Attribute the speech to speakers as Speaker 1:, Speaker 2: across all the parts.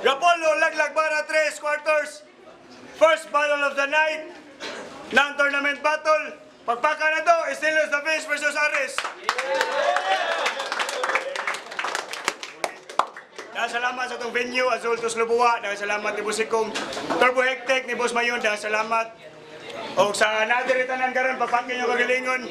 Speaker 1: Rapolo, laglag para 3 quarters. First battle of the night. Non-tournament battle. Pagpaka na to, Estilos the Fish versus Ares. Salamat sa itong venue, Azul Tos Lubua. Salamat ni Busikong Turbo Hectic, ni Boss Mayon. Salamat. O sa nadiritanan karon, papakin nyo kagalingon.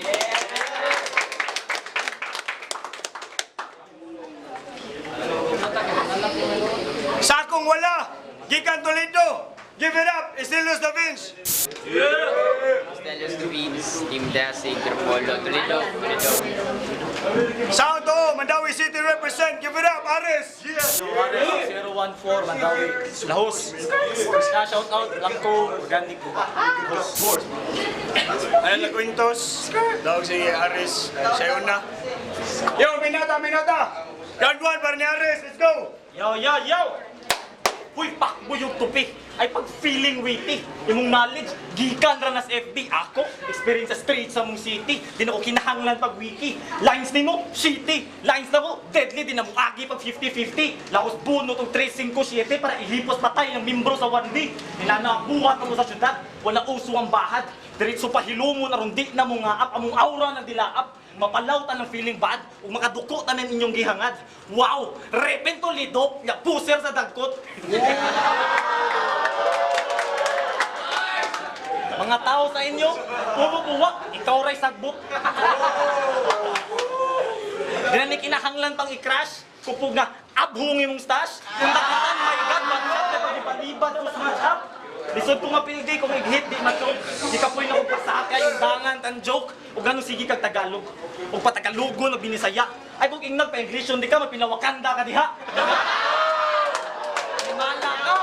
Speaker 1: Sakong wala, gikan Toledo. Give it up, Estilos the Fish.
Speaker 2: Estilos the Fish, Team Dasig, Rapolo, Toledo.
Speaker 1: Sound to, Mandawi City represent. Give it up, Ares.
Speaker 3: So, Ares, 014, Mandawi, Lahos. Shout out, Langko, Organic, Lahos.
Speaker 1: Ayan na Quintos. Dawag si Ares. Siya yun na. Yo, minata. Round 1 para ni Ares. Let's go.
Speaker 3: Yo! Uy, pakbo yung tupi. Ay pag-feeling witty. Yung knowledge, gikan ra nas FB. Ako, experience sa street sa mong city. Di na ko kinahanglan pag wiki. Lines ni mo, shitty. Lines na mo, deadly. Di na mo agi pag 50-50. Lakos buno tong 3-5-7 para ilipos patay ng membro sa 1D. Ninanabuhat mo sa syudad. Wala uso ang bahad. Diretso pa hilumo na rundi na mo nga up. Among aura na dilaap. Mapalawtan ng feeling bad o makadukotan ng inyong gihangad. Wow! Repen Toledo, ya puser sa dagkot. Mga tao sa inyo, puro buwak, ikaw ray sagbot. Dinani kinahanglan pang i-crash, kupog nga abhungi mong stash. Kung dakitan, my God, mansap na pag-ipalibad ko sa matchup. Lisod ko nga pildi kung i-hit, di matchok. Di ka po'y nakupasaka yung dangan, tan joke. O gano'n sige kag Tagalog. O patagalugo na binisaya. Ay kung ingnag pa-English yun, di ka mapinawakanda ka diha. Himala ka.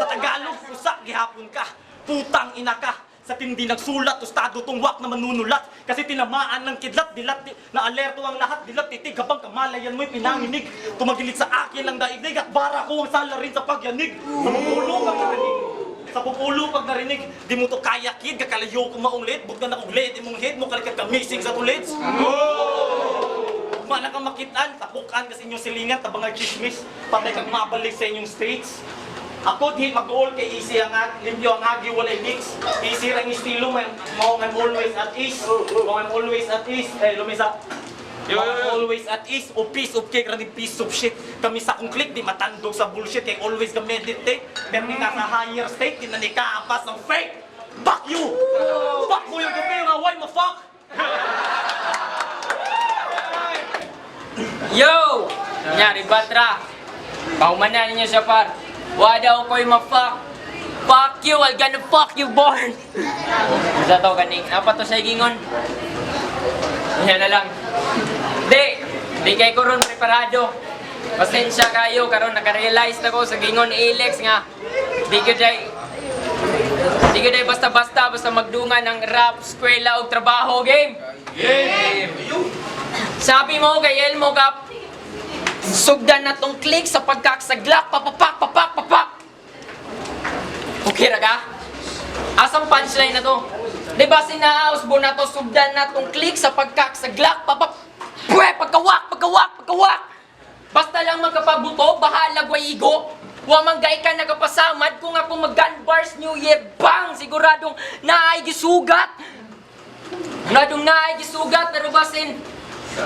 Speaker 3: Sa Tagalog, pusa, gihapon ka. Putang ina ka. Sa tindi nagsulat, tostado tong wak na manunulat. Kasi tinamaan ng kidlat, dilat, na alerto ang lahat, dilat, titig, habang kamalayan mo'y pinanginig. Tumagilig sa akin lang daigdig at bara ko ang sala rin sa pagyanig. Sa magulo kang narinig. Sa pupulo pag narinig, di mo to kaya kid, kakalayo ko maunglit, bug na nakulit, imong head mo kalikad ka missing sa tulids. Mana kang makitaan, tapukan kasi inyong silingan, tabang chismis, patay kang mabalik sa inyong streets. Ako di mag-goal kay easy ang limpyo ang agi walay mix. Easy rang estilo man, I'm always at ease. I'm always at ease. Lumisa. Always at ease, o piece of cake, rani piece of shit. Kami sa kong click, di matandog sa bullshit. Kaya always ka meditate. Pero ni nasa higher state, di na ni kaapas ng fake. Fuck you! Fuck mo yung gabi, nga why ma-fuck?
Speaker 2: Yo! Nyari Batra. Paumanan ninyo siya par. Wada ko yung ma-fuck. Fuck you, I'm gonna fuck you born. Isa to kaning, apa to sa gingon? Yan na lang. Di kay ko ron preparado. Pasensya kayo, karon naka-realize na ko sa gingon ni Alex nga. Di ko day basta-basta magdungan ng rap, eskwela o trabaho game. Game! Sabi mo kay Elmo Gap, sugdan na tong click sa pagkaksaglak, papak. Okay ra ka? Asang punchline na to? Diba sinausbo na to, sugdan na tong click sa pagkaksaglak, pagkawak! Basta lang magkapabuto, bahala gwaigo. Wa manggay ka nagapasamad kung ako mag-gun bars New Year, bang! Siguradong naay gisugat. Pero basin,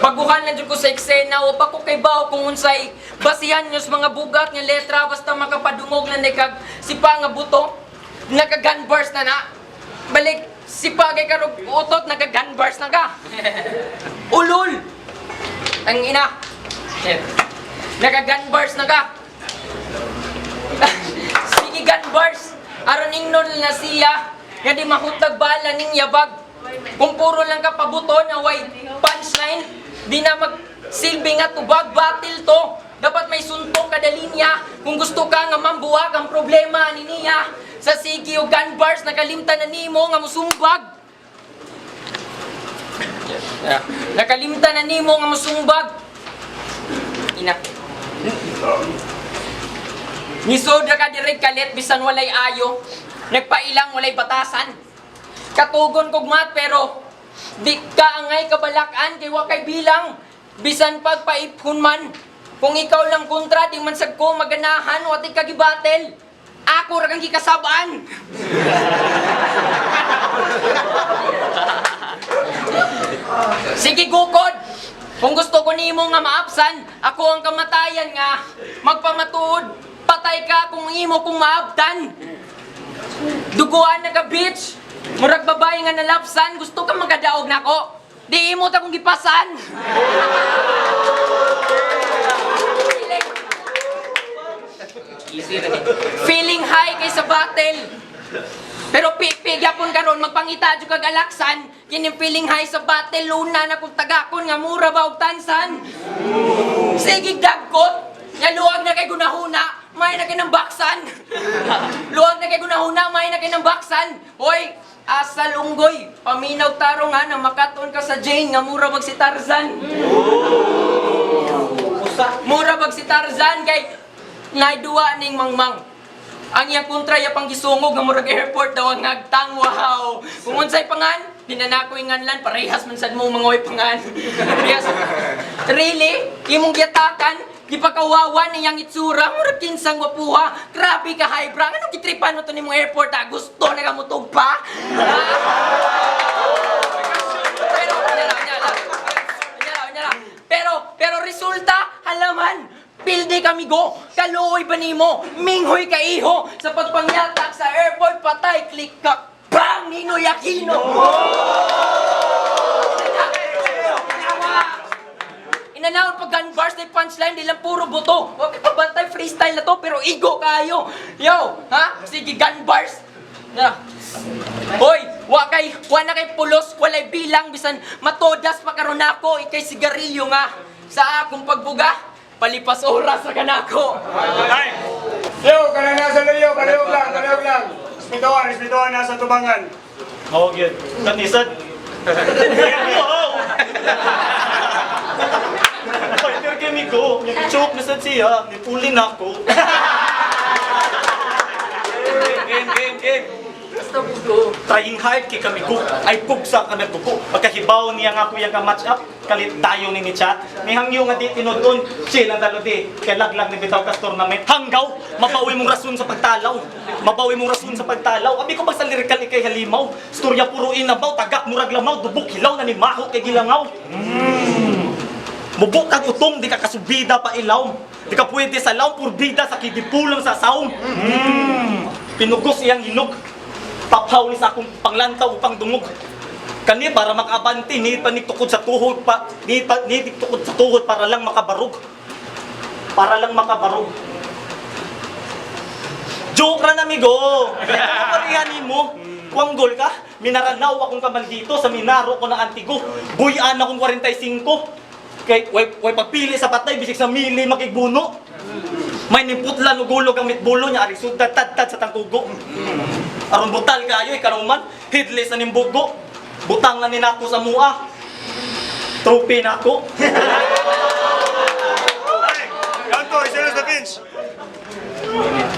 Speaker 2: pagbukan lang dyan ko sa eksena o pa ko kay bao kung unsay basihan nyo sa mga bugat ng letra basta makapadungog na nekag sipa nga buto, naka-gun bars na na. Balik, sipa kay karog utot, naka-gun bars na ka. Ulul! Ang ina. Naka-gun bars na ka. Sige gun bars. Aron ingnon na siya. Nga di mahutag bala ning yabag. Kung puro lang ka pabuto na way punchline, di na magsilbi nga tubag, battle to. Dapat may suntok kada linya. Kung gusto ka nga mambuwag ang problema ni niya. Sa sige o gun bars, nakalimtan na nimo nga musumbag. Nakalimtan na nimo nga musumbag. Ina. Nisodra ka direk kalit bisan walay ayo. Nagpailang walay batasan. Katugon kog mat pero Di ka angay kabalakan kay wa kay bilang. Bisan pagpaipon man. Kung ikaw lang kontra, di man sag ko maganahan o di ka gibatel. Ako ra kang gikasabaan. Sige gukod. Kung gusto ko nimo nga maapsan, ako ang kamatayan nga magpamatuod. Patay ka kung imo kong maabtan. Duguan na ka bitch. Murag babae nga nalapsan, gusto ka magkadaog nako. Di imo ta kong gipasan. Feeling high kay sa battle. Pero pigapon karon magpangita jud kag alaksan, kining feeling high sa battle luna na kung tagakon nga mura ba og tansan. Sige dagkot. Ya luwag na kay gunahuna, may na kay nang baksan. Luwag na kay gunahuna, may na kay nang baksan. Hoy, asal unggoy, paminaw tarong nga na makaton ka sa Jane nga mura bag si Tarzan. Mura bag si Tarzan kay naiduwa ning mangmang. Ang iyang kontra ya pang gisungog nga murag airport daw ang nagtang wow. Kung unsay pangan, dinanako inganlan parehas man sad mo mangoy pangan. Yes. Really? Imong giyatakan, gipakawawan niyang itsura, murag kinsang wapuha. Grabe ka hybra. Ano gitripan mo to nimong airport ha? Gusto na ka mo tugpa? Pero resulta, halaman, pilde kami go, kaluoy ba nimo, minghoy ka iho, sa pagpangyatak sa airport, patay, click ka, bang, Ninoy Aquino! Inanawon pag gun bars na punchline, di lang puro buto, huwag pabantay freestyle na to, pero igo kayo, yo, ha, sige gun bars, na. Hoy, wa na kay pulos, walay bilang, bisan matodas pa karon ako, ikay sigarilyo nga, sa akong pagbuga, palipas oras sa kanako.
Speaker 1: Ay! Yo, kanang nasa luyo, kalihog lang. Respetuhan nasa tubangan.
Speaker 3: Oo, yun. Kanisad. Wow! Fighter kami ko. Yung choke na sad siya. Nipulin ako. Game.
Speaker 2: Basta bugo.
Speaker 3: Trying hard kay kami ko. Ay pugsa ka na buko. Pagkahibaw niya nga kuya ka match up. Kalit tayo ni chat. May hangyo nga di tinudon. Chill ang dalo di. Kaya laglag ni bitaw kas tournament. Hanggaw. Mabawi mong rason sa pagtalaw. Abi ko pag sa lirikal ikay halimaw. Storya puro inabaw. Tagak murag lamaw. Dubok hilaw na ni maho kay gilangaw. Mubuk kag utong. Di ka kasubida pa ilaw. Di ka pwede sa law. Purbida sa kidipulang sa saong. Pinugos iyang hinog. Paphaw ni sa akong panglantaw upang dungog. Kani para makabanti, ni paniktukod sa tuhod pa, ni tukod sa tuhod para lang makabarog. Joke ra na amigo. Ano parihan mo? Kuanggol ka? Minaranaw akong kaman dito sa minaro ko ng antigo. Buyan akong 45. Kay way pagpili sa patay bisig sa mili makigbuno. May nimputlan og gulog ang mitbulo niya ari sudad tad sa tangkugo. Aron butal kayo ikanuman, headless na nimbugo. Butang na ninako sa mua. Trophy nako.
Speaker 1: Ay! Kanto, isilos na pinch!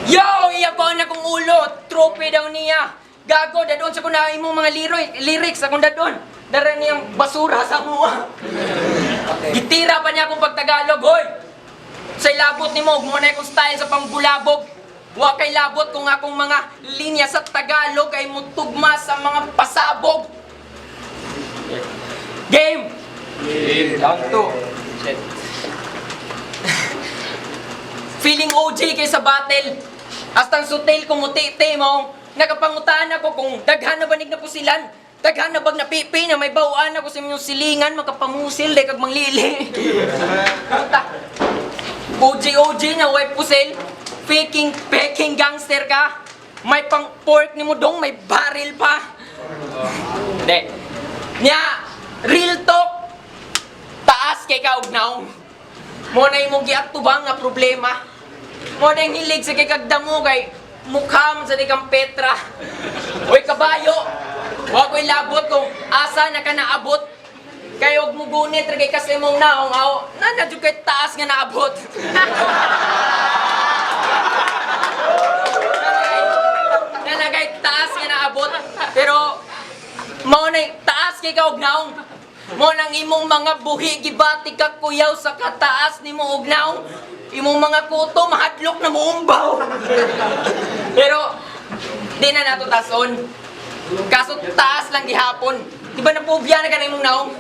Speaker 2: Yo, iya ko na kong ulo, trophy daw niya. Gago, dadon sa kuna imong mga lyrics akong dadon. Dara niyang basura sa mua. Gitira pa niya akong pagtagalog, hoy. Sa labot ni mo, muna akong style sa pangbulabog. Wa kay labot kung akong mga linya sa Tagalog ay mutugma sa mga pasabog. Game! Down to. Feeling OJ kay sa battle. Astang sutil kung mutiti mo. Nakapangutaan ako kung daghan na banig na pusilan. Daghan na bag napipi na may bawaan ako sa inyong silingan. Makapamusil, kag manglili. OJ na way pusil. Peking gangster ka. May pang pork ni mo dong, may baril pa. Hindi. Nya, real talk. Taas kay kaugnaw. Mo na imong giatubang nga problema. Mo na yung hilig sa kay kagdamo kay mukha mo sa dikang Petra. Oy kabayo. Wa ko'y labot kung asa na ka naabot. Kay og mugunit kay kasi mong naong aw. Nanadyo kay taas nga naabot. Nanagay taas nga naabot. Pero mao na taas kay kaugnaong. Mo nang imong mga buhi gibati ka kuyaw sa kataas nimo ugnaong. Imong mga kuto mahadlok na muumbaw. Pero di na nato tason. Kaso taas lang gihapon. Di ba napubya na ka na imong naong?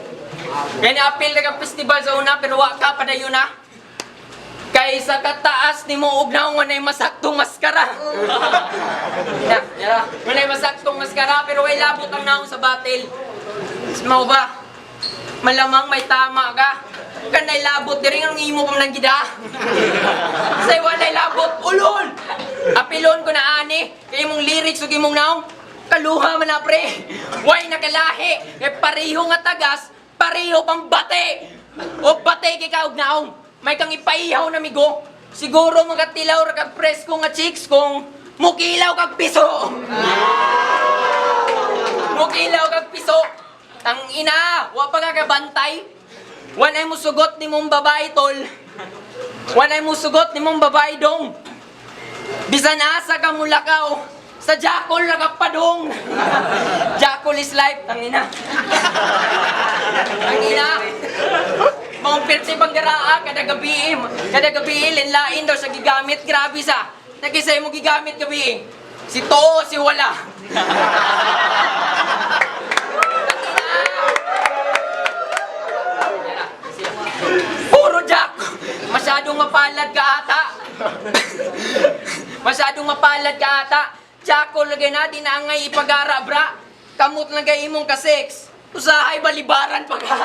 Speaker 2: Kaya ni-appeal na ka festival sa una pero wa ka padayon na. Kay sa kataas ni mo ugnaong wanay masaktong maskara. Wanay masaktong maskara pero way labot ang naong sa battle. Mau ba? Malamang may tama ka. Kanay labot diri ang imo pang nanggida. Say wanay labot ulol. Apilon ko na ani kay imong lyrics ug imong naong kaluha man na pre. Way nakalahi kay pareho nga tagas, pareho pang bate. O bate kay kaugnaong. May kang ipaihaw na migo. Siguro magatilaw ra kag presko nga chicks kung mukilaw kag piso. Mukilaw kag piso. Tang ina, wa pa ka bantay. Wanay mo sugot ni mong babae tol. Wanay mo sugot ni mong babae dong. Bisan asa ka mulakaw. Sa Jackal na kapadong. Jackal is life. Tang ina. Tang ina. Mga pirti panggaraa, kada gabi, linlain daw siya gigamit, grabe sa. Nakisay mo gigamit gabi. Si Too, si Wala. Puro Jack. Masyadong mapalad ka ata. Masyadong mapalad ka ata. Jackal lagay na, di na ngay ipagara, bra. Kamot lagay imong ka-sex. Usahay balibaran pa ka.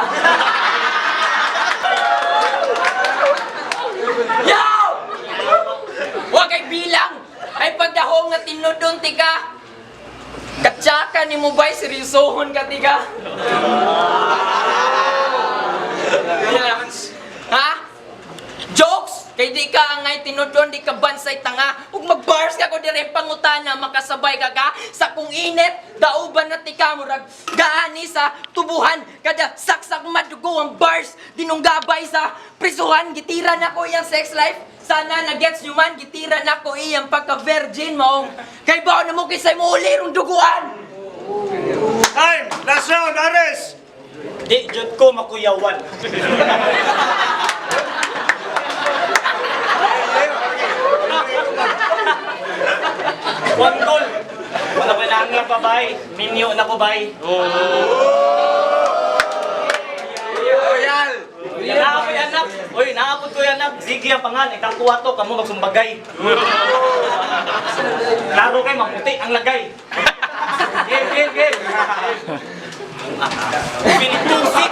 Speaker 2: Yo! Huwag kay bilang! Ay pagdahong nga tinudon tika! Katsaka ni mo ba'y seryosohon ka tika? Ha? Jokes! Kay di ka angay tinudon, di ka bansay tanga. Huwag mag-bars ka ko dire pangutana, makasabay ka ka sa kung init, dauban na tika murag gaani sa tubuhan, kada saksak madugo ang bars, dinunggabay sa prisuhan, gitira na ko iyang sex life. Sana na-gets nyo man, gitira na ko iyang pagka-virgin mo. Kay bao na mo kisay mo ulirong duguan.
Speaker 1: Time! Last round, Ares!
Speaker 3: Di, jud ko makuyawan. One goal. Wala pa lang nga babay. Minyo na ko bay. Naapod anak. Uy, naapod ko anak. Sige ang pangan. Ikakuha to. Kamu magsumbagay. Laro kay maputi ang lagay. Game. Pinitusik.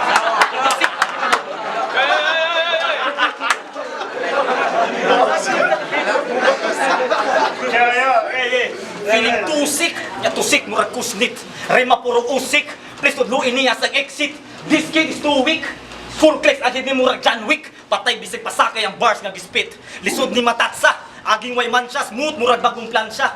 Speaker 3: Feeling tusik, ya tusik murag kusnit. Rema puro usik, please tudluin niya sa exit. This kid is too weak. Full clicks agad ni murag John Wick. Patay bisig pasakay ang bars nga gispit. Lisod ni matatsa, aging way mansya, smooth murag bagong plansya.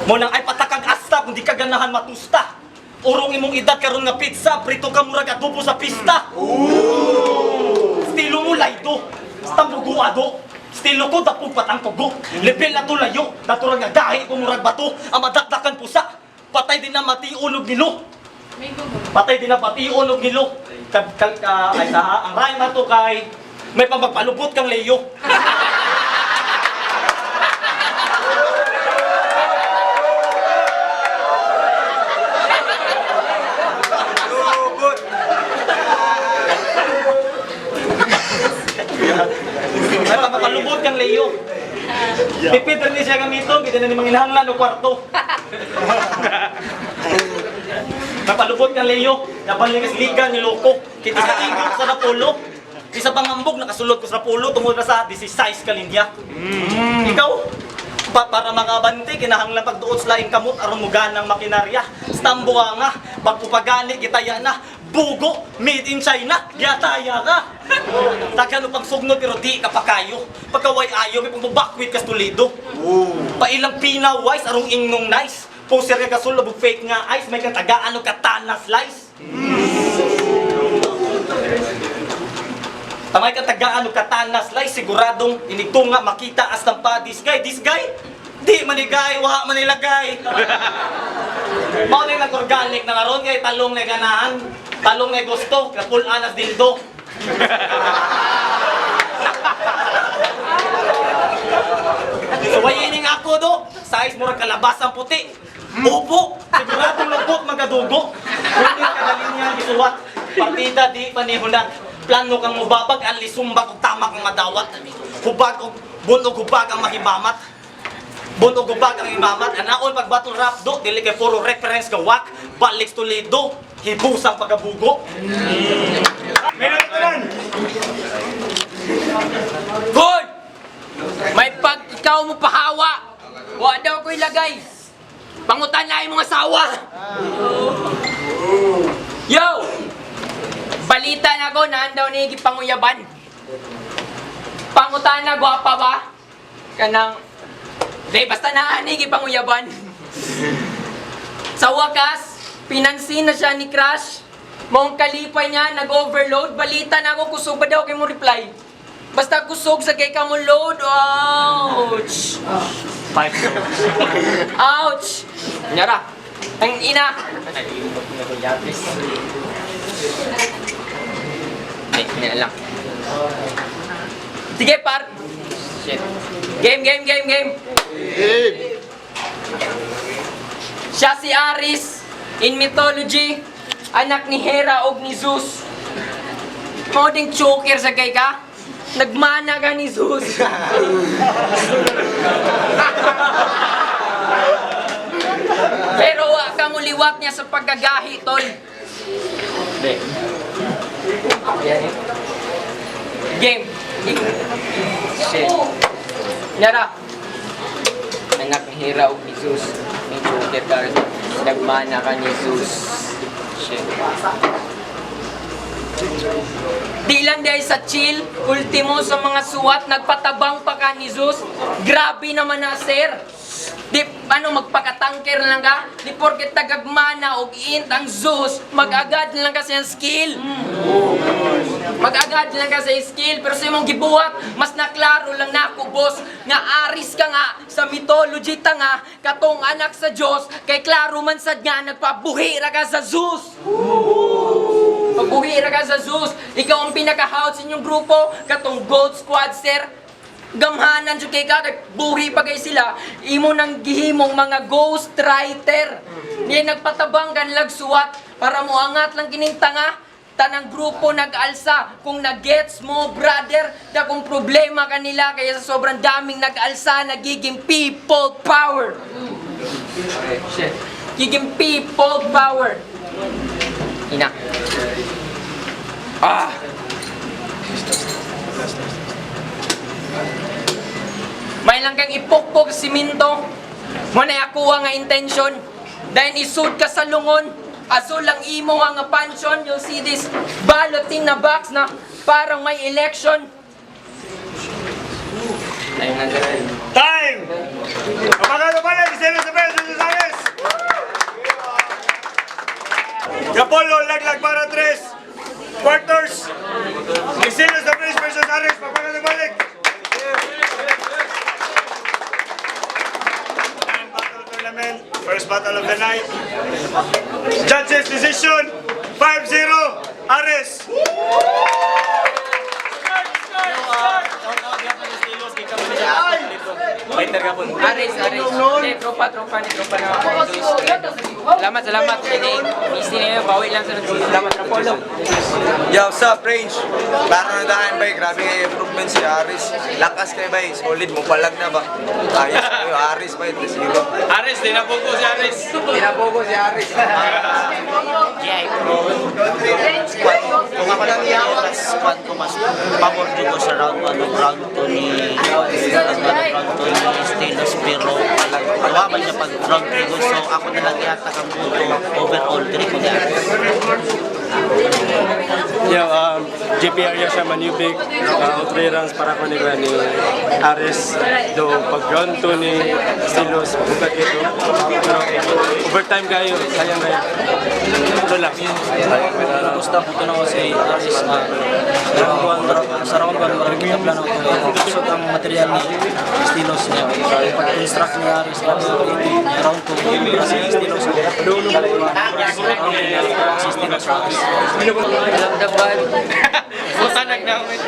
Speaker 3: Mo nang ay patakag asta kung di ka ganahan matusta. Urong imong edad karon nga pizza, prito ka murag adobo sa pista. Stilo mo laydo, stambuguado. Stilo ko dapog patang tugo. Level na tulayo, naturang nga dahi ko murag bato. Ang madakdakan pusa, patay din na mati unog nilo. Patay din na pati unog nilo. Ay saha, ang rhyme na to kay may pagpalubot kang leyo. May pagpalubot kang leyo. Pipit rin siya gamito, kita na ni manginahanglan o kwarto. Napalubot kang leyo, napalingas liga ni loko. Kita sa tingog sa napulo. Isa pangambog, nakasulod ko sa pulo, tungod na sa 16 kalinya. Ikaw, para makabante, kinahanglan pagduot sa laing kamot, aron mo ganang makinarya. Stambo nga, pagpupagani, kitaya na. Bugo, made in China, yataya ka. Takano pag sugnod pero di ka pa kayo. Pagkaway ayo, may pagbabakwit ka stulido. Pailang pinaways, arong ingong nice. Poser ka kasul, labog fake nga ice, may katagaan o katana slice. Tamay katagaan o katana slice, siguradong inigtunga makita as ng pa this guy. Di manigay, wa manilagay. Mao ning nag-organic na naron kay talong na ganahan, talong na gusto, kapulan as dildo. So wayining ako do, size murag kalabas ang puti. Upo, siguradong lubot magadugo. Ngunit kadalinya gisuwat, partida di panihunan. Plano kang mubabag, ang lisumba kung tama kang madawat. Hubag o bunog hubag ang mahimamat. Bunog hubag ang imamat. Anaon pag battle rap do, dili kay puro reference ka wak. Balik Toledo, hibusang pagabugo.
Speaker 1: Minute na lang.
Speaker 2: Good! May pag ikaw mo pahawa, wa daw ko ilagay. Pangutan na yung mga sawa. Yo! Balita na ko na andaw ni gipanguyaban. Pangutan na gwapa ba? Kanang di basta na ani gipanguyaban. Sa wakas, pinansin na siya ni Crush. Mong kalipay niya nag-overload. Balita na ako kusog ba daw kay mo reply. Basta kusog sa kay ka mo load. Ouch! Ouch! Nyara. Ang ina. Hindi na lang. Sige, par. Shit. Game. Siya si Aris. In mythology, anak ni Hera o ni Zeus. Mo ding choker sa kay ka. Nagmana ka ni Zeus. Pero wa ka muliwat niya sa paggagahi, tol. Game. Shit. Nyara. Anak ni Hera o ni Zeus. May choker ka. Nagmana ka ni Zeus. Shit. Di lang dahil sa chill, ultimo sa mga suwat, nagpatabang pa ka ni Zeus. Grabe naman na, sir. Di, magpakatangker lang ka? Di porket tagagmana o iint ang Zeus, mag-agad lang kasi ang skill. Mag-agad lang kasi ang skill, pero sa imong gibuhat, mas naklaro lang na ako, boss, nga Aris ka nga, sa mythology ta nga, katong anak sa Diyos, kay klaro man sad nga, nagpabuhira ka sa Zeus. Pagbuhira ka sa Zeus, ikaw ang pinaka-hout sa inyong grupo, katong Gold Squad, sir. Gamhanan dyan kay ka, buhi pa kayo sila, imo nang gihimong mga ghost writer. Di nagpatabang kan lagsuwat, para mo angat lang kinintanga, tanang grupo nag-alsa. Kung nag-gets mo, brother, na kung problema kanila, kaya sa sobrang daming nag-alsa, nagiging people power. Shit. Giging people power. Ina. Ah! May lang kang ipukpok sa siminto. Manay ako nga intention. Dahil isud ka sa lungon. Aso lang imo nga pansyon. You'll see this balloting na box na parang may election. Ayun na ganun.
Speaker 1: Time! Kapagano pa na, Gisela sa versus Ares! Apollo, laglag para 3 quarters. Gisela sa versus Ares, papagano balik. Battle tournament, first battle of the night. Judges decision, 5-0, Ares.
Speaker 2: Aris. Hindi, tropa ni tropa na ako. Salamat. Hindi, busy na yun. Bawi lang sa nagsusunod. Salamat na polo.
Speaker 4: Yo, what's up, Range? Klaro na daan, bay. Grabe kayo improvement si Aris. Lakas kayo, bay. Solid mo palag na ba? Ayos kayo, Aris, bay. Zero.
Speaker 5: Aris, dinabugo si Aris.
Speaker 4: Tinabogo si Aris.
Speaker 6: Kung ako lang niya, squad ko mas pabor dito sa round 1 o round 2 ni Stelos, pero kawaban niya pag round 3 ko, so ako na lang yata kang buto overall 3 ko niya.
Speaker 5: Yeah, JPR siya manubig. 3 rounds para ko ni Aris. Do pag round 2 ni Stelos, bukat ito. Pero overtime kayo, sayang kayo. Ito lang.
Speaker 6: Gusto ko ito na ko si Aris
Speaker 7: Sa round 1, marami kita plano ito. Kusot ang material ni Stilos niya. Pag-instruct ni Aris, round 2, si Stilos. Si Stilos.
Speaker 2: Alam na ba?
Speaker 3: Busanag namin.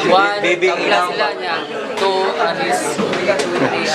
Speaker 2: 1, kabila sila niya. 2, Aris. 3, Aris.